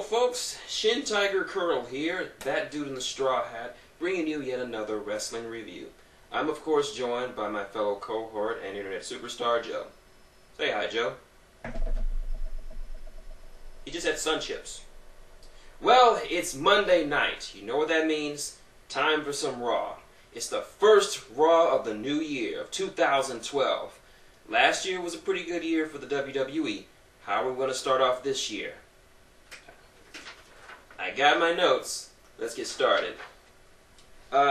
folks, shintigercurl here, that dude in the straw hat, bringing you yet another wrestling review. I'm of course joined by my fellow cohort and internet superstar Joe. Say hi, Joe. He just had sun chips. Well, it's Monday night. You know what that means? Time for some Raw. It's the first Raw of the new year, of 2012. Last year was a pretty good year for the WWE. How are we going to start off this year? I got my notes. Let's get started.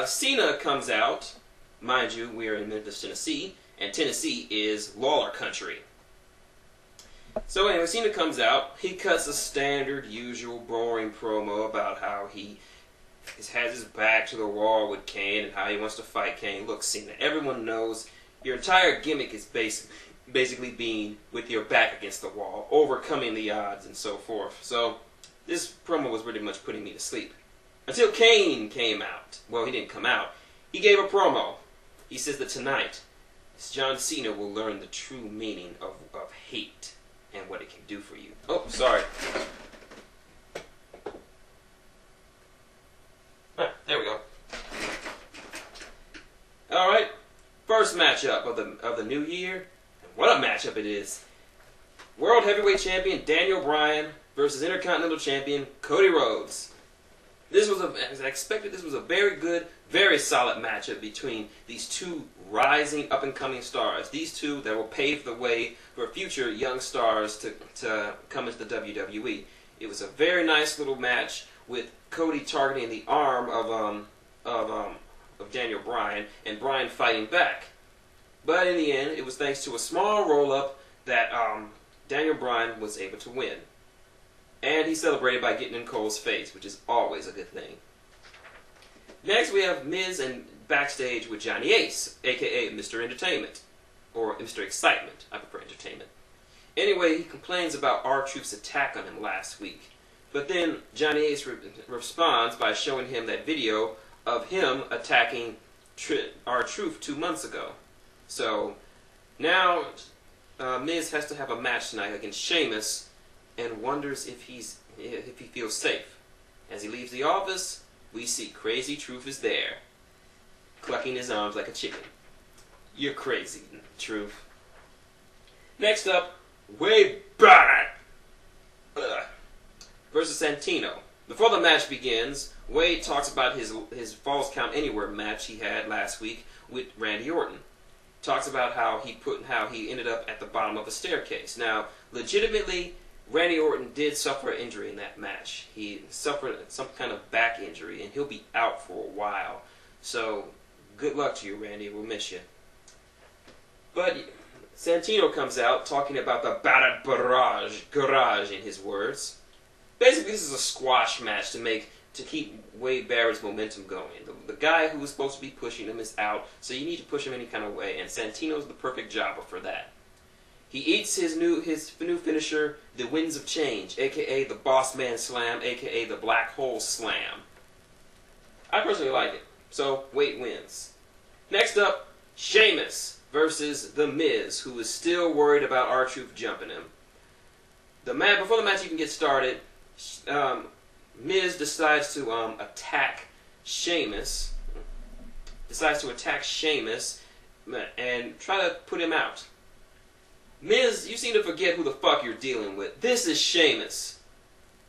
Cena comes out. Mind you, we are in Memphis, Tennessee, and Tennessee is Lawler country. So anyway, Cena comes out. He cuts a standard, usual, boring promo about how he has his back to the wall with Kane and how he wants to fight Kane. Look, Cena, everyone knows your entire gimmick is basically being with your back against the wall, overcoming the odds and so forth. So this promo was pretty much putting me to sleep. Until Kane came out. Well, he didn't come out. He gave a promo. He says that tonight, John Cena will learn the true meaning of hate and what it can do for you. Oh, sorry. There we go. Alright, first matchup of the new year. And what a matchup it is. World Heavyweight Champion Daniel Bryan versus Intercontinental Champion Cody Rhodes. As I expected, this was a very good, very solid matchup between these two rising, up-and-coming stars. These two that will pave the way for future young stars to come into the WWE. It was a very nice little match with Cody targeting the arm of Daniel Bryan and Bryan fighting back. But in the end, it was thanks to a small roll-up that Daniel Bryan was able to win. And he celebrated by getting in Cole's face, which is always a good thing. Next, we have Miz and backstage with Johnny Ace, a.k.a. Mr. Entertainment. Or Mr. Excitement. I prefer Entertainment. Anyway, he complains about R-Truth's attack on him last week. But then Johnny Ace responds by showing him that video of him attacking R-Truth 2 months ago. So, now Miz has to have a match tonight against Sheamus and wonders if he feels safe. As he leaves the office, we see Crazy Truth is there, clucking his arms like a chicken. You're crazy, Truth. Next up, Wade Barrett versus Santino. Before the match begins, Wade talks about his Falls Count Anywhere match he had last week with Randy Orton. Talks about how he ended up at the bottom of a staircase. Now, legitimately, Randy Orton did suffer an injury in that match. He suffered some kind of back injury, and he'll be out for a while. So, good luck to you, Randy. We'll miss you. But Santino comes out talking about the battered garage in his words. Basically, this is a squash match to keep Wade Barrett's momentum going. The guy who was supposed to be pushing him is out, so you need to push him any kind of way, and Santino's the perfect jobber for that. He eats his new finisher, the Winds of Change, a.k.a. the Boss Man Slam, a.k.a. the Black Hole Slam. I personally like it, so Wade wins. Next up, Sheamus versus The Miz, who is still worried about R-Truth jumping him. Before the match even gets started, Miz decides to attack Sheamus. And try to put him out. Miz, you seem to forget who the fuck you're dealing with. This is Sheamus.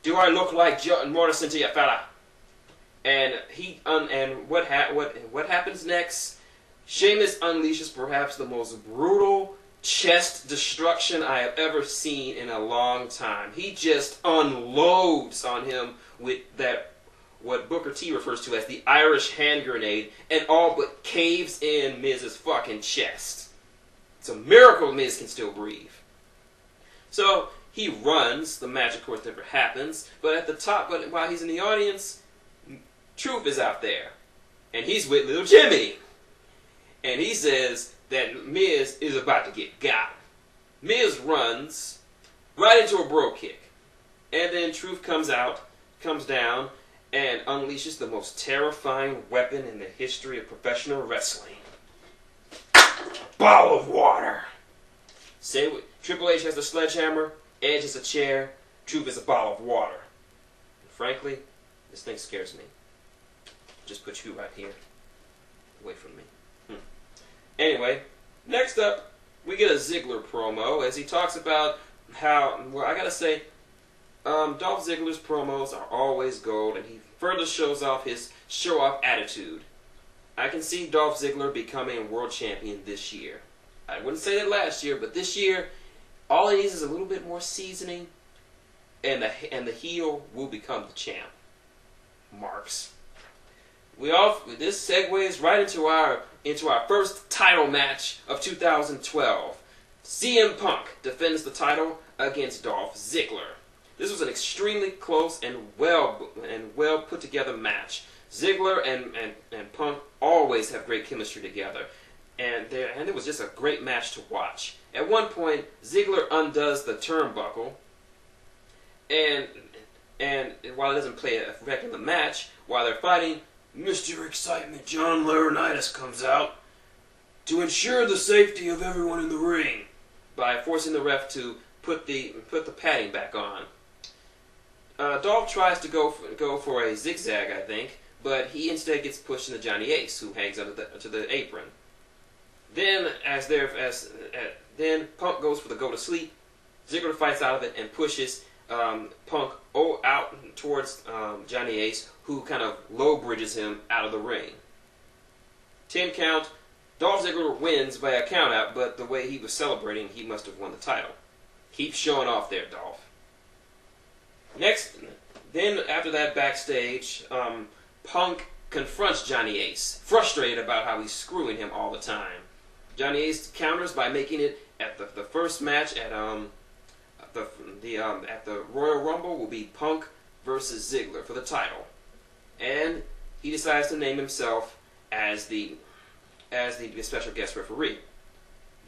Do I look like John Morrison to you, fella? And what happens next? Sheamus unleashes perhaps the most brutal chest destruction I have ever seen in a long time. He just unloads on him with what Booker T refers to as the Irish hand grenade, and all but caves in Miz's fucking chest. It's a miracle Miz can still breathe. So he runs. The match, of course, never happens. But while he's in the audience, Truth is out there, and he's with Little Jimmy, and he says that Miz is about to get got. Miz runs right into a bro kick, and then Truth comes down, and unleashes the most terrifying weapon in the history of professional wrestling. Bottle of water. Triple H has a sledgehammer, Edge is a chair, Truth is a bottle of water. frankly, this thing scares me. Just put you right here, away from me. Anyway, next up, we get a Ziggler promo as he talks about how, well, I gotta say, Dolph Ziggler's promos are always gold, and he further shows off his show-off attitude. I can see Dolph Ziggler becoming world champion this year. I wouldn't say that last year, but this year, all he needs is a little bit more seasoning, and the heel will become the champ. Marks. This segues right into our first title match of 2012. CM Punk defends the title against Dolph Ziggler. This was an extremely close and well put together match. Ziggler and Punk always have great chemistry together, and it was just a great match to watch. At one point, Ziggler undoes the turnbuckle, and while it doesn't play an effect in the match, while they're fighting, Mr. Excitement John Laurinaitis comes out to ensure the safety of everyone in the ring by forcing the ref to put the padding back on. Dolph tries to go for a zigzag, I think, but he instead gets pushed into Johnny Ace, who hangs to the apron. Then, then Punk goes for the go to sleep. Ziggler fights out of it and pushes Punk out towards Johnny Ace, who kind of low bridges him out of the ring. 10 count. Dolph Ziggler wins by a count out, but the way he was celebrating, he must have won the title. Keep showing off there, Dolph. Then after that backstage, Punk confronts Johnny Ace, frustrated about how he's screwing him all the time. Johnny Ace counters by making it at the first match at the Royal Rumble will be Punk versus Ziggler for the title, and he decides to name himself as the special guest referee.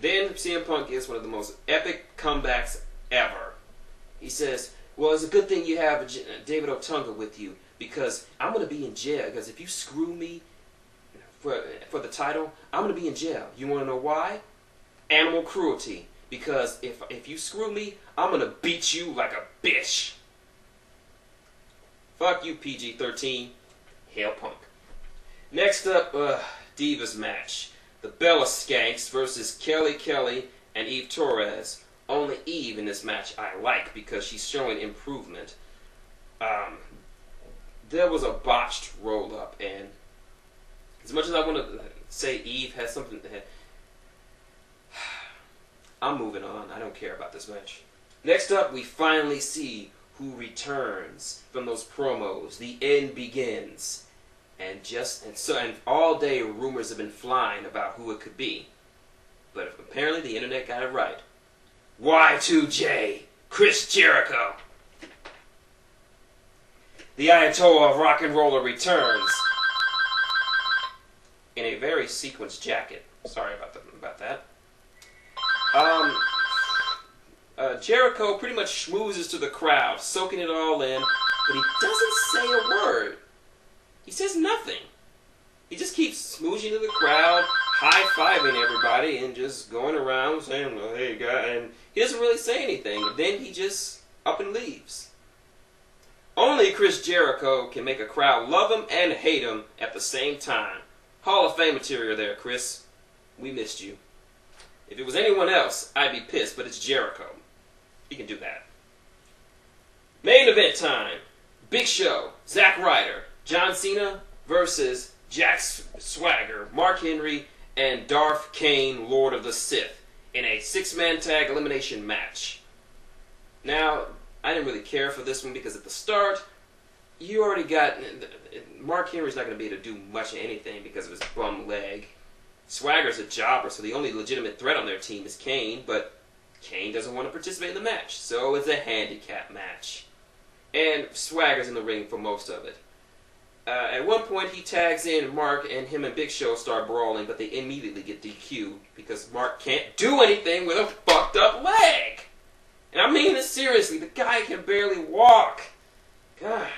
Then CM Punk gives one of the most epic comebacks ever. He says, "Well, it's a good thing you have David Otunga with you, because I'm going to be in jail. Because if you screw me for the title, I'm going to be in jail. You want to know why? Animal cruelty. Because if you screw me, I'm going to beat you like a bitch." Fuck you, PG-13. Hail Punk. Next up, Divas match. The Bella Skanks versus Kelly and Eve Torres. Only Eve in this match I like because she's showing improvement. There was a botched roll-up, and as much as I want to say Eve has something, I'm moving on. I don't care about this match. Next up, we finally see who returns from those promos. The end begins. And all day rumors have been flying about who it could be. But apparently the internet got it right. Y2J, Chris Jericho. The Ayatollah of Rock and Roller returns in a very sequenced jacket. Sorry about that. Jericho pretty much schmoozes to the crowd, soaking it all in, but he doesn't say a word. He says nothing. He just keeps smoozing to the crowd, high-fiving everybody, and just going around saying, "Well, hey, guy," and he doesn't really say anything. And then he just up and leaves. Only Chris Jericho can make a crowd love him and hate him at the same time. Hall of Fame material there, Chris. We missed you. If it was anyone else, I'd be pissed, but it's Jericho. He can do that. Main event time. Big Show, Zack Ryder, John Cena versus Jack Swagger, Mark Henry, and Darth Kane, Lord of the Sith, in a 6-man tag elimination match. Now, I didn't really care for this one because at the start, you already got... Mark Henry's not going to be able to do much of anything because of his bum leg. Swagger's a jobber, so the only legitimate threat on their team is Kane, but Kane doesn't want to participate in the match, so it's a handicap match. And Swagger's in the ring for most of it. At one point, he tags in Mark, and him and Big Show start brawling, but they immediately get DQ'd because Mark can't do anything with a fucked up leg. And I mean it seriously. The guy can barely walk. God.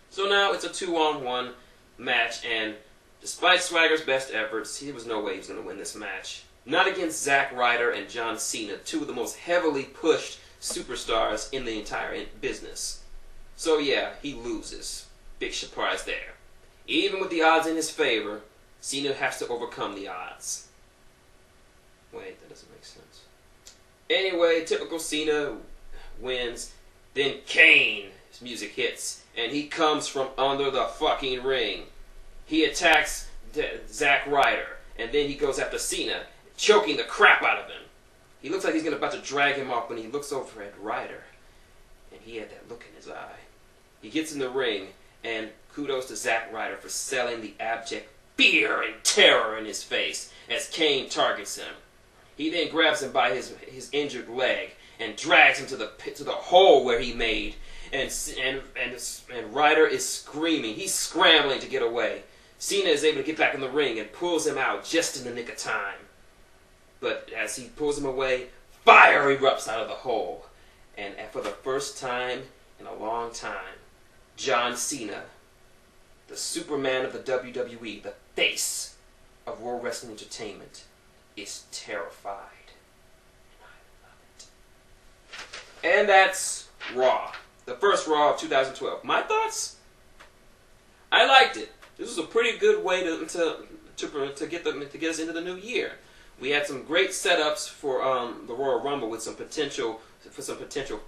So now it's a 2-on-1 match, and despite Swagger's best efforts, there was no way he was going to win this match. Not against Zack Ryder and John Cena, two of the most heavily pushed superstars in the entire business. So yeah, he loses. Big surprise there. Even with the odds in his favor, Cena has to overcome the odds. Wait, that doesn't make sense. Anyway, typical Cena wins. Then Kane's music hits, and he comes from under the fucking ring. He attacks Zack Ryder, and then he goes after Cena, choking the crap out of him. He looks like he's about to drag him off when he looks over at Ryder, and he had that look in his eye. He gets in the ring, and kudos to Zack Ryder for selling the abject fear and terror in his face as Kane targets him. He then grabs him by his injured leg and drags him to the hole where he made. And Ryder is screaming. He's scrambling to get away. Cena is able to get back in the ring and pulls him out just in the nick of time. But as he pulls him away, fire erupts out of the hole. And for the first time in a long time, John Cena, the Superman of the WWE, the face of World Wrestling Entertainment, is terrified. And I love it. And that's Raw. The first Raw of 2012. My thoughts? I liked it. This was a pretty good way to get us into the new year. We had some great setups for the Royal Rumble with some potential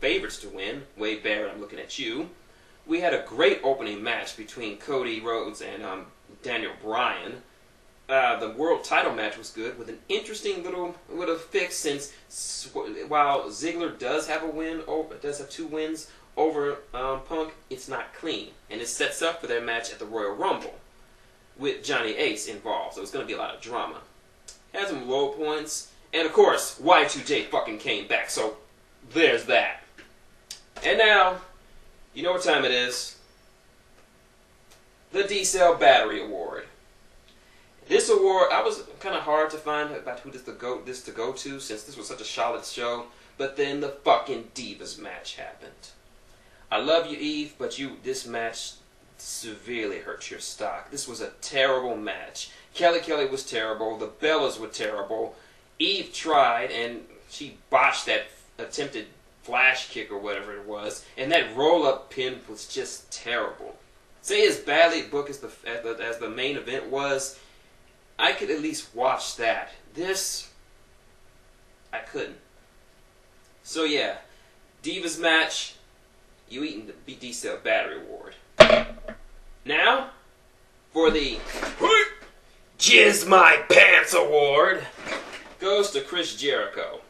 favorites to win. Wade Barrett, I'm looking at you. We had a great opening match between Cody Rhodes and Daniel Bryan. The world title match was good with an interesting little fix, since while Ziggler does have a win, does have 2 wins over Punk, it's not clean, and it sets up for their match at the Royal Rumble with Johnny Ace involved. So it's going to be a lot of drama. Had some low points, and of course Y2J fucking came back. So there's that. And now, you know what time it is? The D-Cell Battery Award. This award, I was kind of hard to find about who this to go to, since this was such a solid show. But then the fucking Divas match happened. I love you, Eve, but this match severely hurt your stock. This was a terrible match. Kelly was terrible. The Bellas were terrible. Eve tried, and she botched that attempted flash kick or whatever it was, and that roll-up pin was just terrible. Say as badly booked as the main event was, I could at least watch that. This, I couldn't. So yeah, Divas match, you eating the D-Cell Battery Award. Now, for the Jizz My Pants Award, goes to Chris Jericho.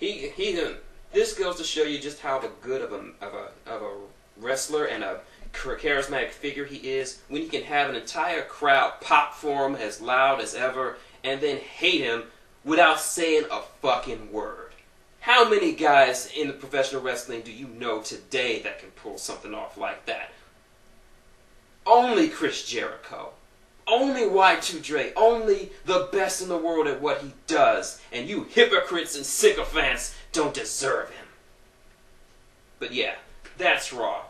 This goes to show you just how good of a wrestler and a charismatic figure he is, when he can have an entire crowd pop for him as loud as ever and then hate him without saying a fucking word. How many guys in the professional wrestling do you know today that can pull something off like that? Only Chris Jericho. Only Y2J. Only the best in the world at what he does. And you hypocrites and sycophants don't deserve him. But yeah, that's Raw.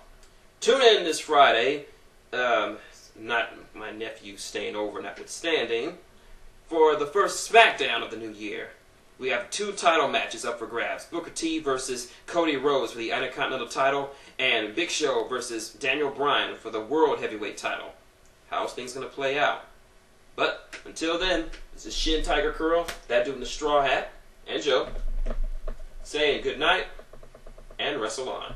Tune in this Friday, not my nephew staying over notwithstanding, for the first SmackDown of the new year. We have 2 title matches up for grabs. Booker T versus Cody Rhodes for the Intercontinental title, and Big Show versus Daniel Bryan for the World Heavyweight title. How's things going to play out? But until then, this is shintigercurl, that dude in the straw hat, and Joe, saying good night and wrestle on.